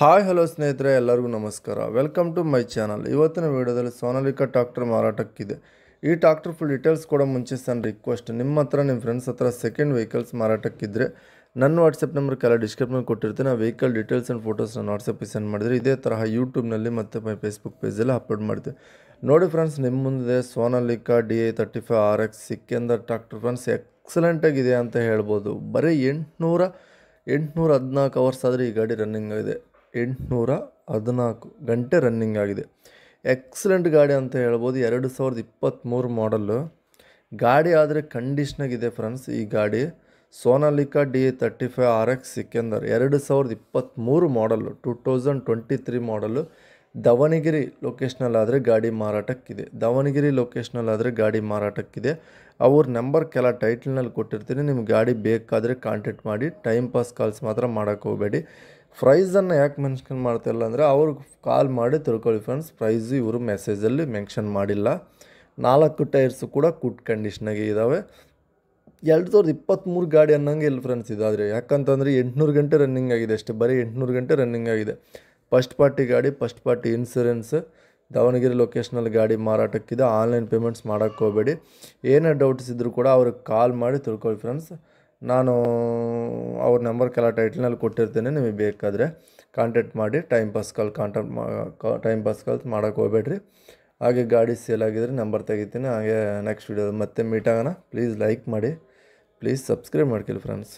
Hi hello ಸ್ನೇಹಿತರೆ, ಎಲ್ಲರಿಗೂ ನಮಸ್ಕಾರ. Welcome to my channel. ಇವತ್ತಿನ ವಿಡಿಯೋದಲ್ಲಿ ಸೋನಾಲಿಕಾ ಟ್ರಾಕ್ಟರ್ ಮಾರಾಟಕ್ಕಿದೆ. ಈ ಟ್ರಾಕ್ಟರ್ ಫುಲ್ ಡೀಟೇಲ್ಸ್ ಕೊಡೋ ಮುಂಚೆ ಸಣ್ಣ ರಿಕ್ವೆಸ್ಟ್, ನಿಮ್ಮ ಹತ್ರ ನಿಮ್ಮ ಫ್ರೆಂಡ್ಸ್ ಹತ್ರ ಸೆಕೆಂಡ್ ವೆಹಿಕಲ್ಸ್ ಮಾರಾಟಕ್ಕಿದ್ರೆ ನನ್ನ ವಾಟ್ಸಪ್ ನಂಬರ್ ಕೆಲ ಡಿಸ್ಕ್ರಿಪ್ಷನ್ ಕೊಟ್ಟಿರ್ತೀನಿ. ಆ ವೆಹಿಕಲ್ ಡೀಟೇಲ್ಸ್ ಆ್ಯಂಡ್ ಫೋಟೋಸ್ ನಾನು ವಾಟ್ಸಪ್ಪಿಗೆ ಸೆಂಡ್ ಮಾಡಿದರೆ ಇದೇ ತರಹ ಯೂಟ್ಯೂಬ್ನಲ್ಲಿ ಮತ್ತು ಮೈ ಫೇಸ್ಬುಕ್ ಪೇಜಲ್ಲಿ ಅಪ್ಲೋಡ್ ಮಾಡ್ತೀವಿ. ನೋಡಿ ಫ್ರೆಂಡ್ಸ್, ನಿಮ್ಮ ಮುಂದೆ Sonalika DI35 RX Sikander tractor friends ಎಕ್ಸಲೆಂಟಾಗಿದೆ ಅಂತ ಹೇಳ್ಬೋದು. ಬರೀ 814 ಅವರ್ಸ್ ಆದರೆ ಈ ಗಾಡಿ ರನ್ನಿಂಗ್ ಆಗಿದೆ. 814 ಗಂಟೆ ರನ್ನಿಂಗ್ ಆಗಿದೆ. ಎಕ್ಸಲೆಂಟ್ ಗಾಡಿ ಅಂತ ಹೇಳ್ಬೋದು. 2023 ಮಾಡಲ್ಲು ಗಾಡಿ ಆದರೆ ಕಂಡೀಷ್ನಾಗಿದೆ ಫ್ರೆಂಡ್ಸ್. ಈ ಗಾಡಿ ಸೋನಾಲಿಕಾ DI35 RX ಸಿಕೆಂದರ್ 2023 ಮಾಡಲ್ಲು, 2023 ಮಾಡಲ್ಲು. ದಾವಣಗೆರೆ ಲೊಕೇಶ್ನಲ್ಲಾದರೆ ಗಾಡಿ ಮಾರಾಟಕ್ಕಿದೆ. ಅವ್ರ ನಂಬರ್ ಕೆಲ ಟೈಟಲ್ನಲ್ಲಿ ಕೊಟ್ಟಿರ್ತೀನಿ. ನಿಮ್ಗೆ ಗಾಡಿ ಬೇಕಾದರೆ ಕಾಂಟ್ಯಾಕ್ಟ್ ಮಾಡಿ. ಟೈಮ್ ಪಾಸ್ ಕಾಲ್ಸ್ ಮಾತ್ರ ಮಾಡೋಕ್ಕೆ ಹೋಗಬೇಡಿ. ಪ್ರೈಸನ್ನು ಯಾಕೆ ಮೆನ್ಷನ್ ಮಾಡ್ತಾಯಿಲ್ಲ ಅಂದರೆ ಅವ್ರಿಗೆ ಕಾಲ್ ಮಾಡಿ ತಿಳ್ಕೊಳ್ಳಿ ಫ್ರೆಂಡ್ಸ್. ಪ್ರೈಸು ಇವರು ಮೆಸೇಜಲ್ಲಿ ಮೆನ್ಷನ್ ಮಾಡಿಲ್ಲ. 4 ಟೈರ್ಸು ಕೂಡ ಗುಡ್ ಕಂಡೀಷ್ನಾಗೆ ಇದ್ದಾವೆ. 2023 ಗಾಡಿ ಅನ್ನಂಗೆ ಇಲ್ಲ ಫ್ರೆಂಡ್ಸ್ ಇದಾದರೆ. ಯಾಕಂತಂದರೆ 800 ಗಂಟೆ ರನ್ನಿಂಗ್ ಆಗಿದೆ ಅಷ್ಟೇ. ಬರೀ 800 ಗಂಟೆ ರನ್ನಿಂಗ್ ಆಗಿದೆ. ಫಸ್ಟ್ ಪಾರ್ಟಿ ಗಾಡಿ, ಫಸ್ಟ್ ಪಾರ್ಟಿ ಇನ್ಸೂರೆನ್ಸ್. ದಾವಣಗೆರೆ ಲೊಕೇಶ್ನಲ್ಲಿ ಗಾಡಿ ಮಾರಾಟಕ್ಕಿದೆ. ಆನ್ಲೈನ್ ಪೇಮೆಂಟ್ಸ್ ಮಾಡೋಕ್ಕೆ ಹೋಗಬೇಡಿ. ಏನೇ ಡೌಟ್ಸ್ ಇದ್ದರೂ ಕೂಡ ಅವ್ರಿಗೆ ಕಾಲ್ ಮಾಡಿ ತಿಳ್ಕೊಳ್ಳಿ ಫ್ರೆಂಡ್ಸ್. ನಾನು ಅವ್ರ ನಂಬರ್ ಕೆಲ ಟೈಟಲ್ನಲ್ಲಿ ಕೊಟ್ಟಿರ್ತೇನೆ. ನಿಮಗೆ ಬೇಕಾದರೆ ಕಾಂಟ್ಯಾಕ್ಟ್ ಮಾಡಿ. ಟೈಮ್ ಪಾಸ್ ಕಾಲ್ಸ್ ಮಾಡೋಕ್ಕೆ ಹೋಗಬೇಡ್ರಿ. ಹಾಗೆ ಗಾಡಿ ಸೇಲ್ ಆಗಿದ್ರೆ ನಂಬರ್ ತೆಗಿತೀನಿ. ಹಾಗೆ ನೆಕ್ಸ್ಟ್ ವೀಡಿಯೋ ಮತ್ತೆ ಮೀಟ್ ಆಗೋಣ. ಪ್ಲೀಸ್ ಲೈಕ್ ಮಾಡಿ, ಪ್ಲೀಸ್ ಸಬ್ಸ್ಕ್ರೈಬ್ ಮಾಡ್ಕೊಳ್ಳಿ ಫ್ರೆಂಡ್ಸ್.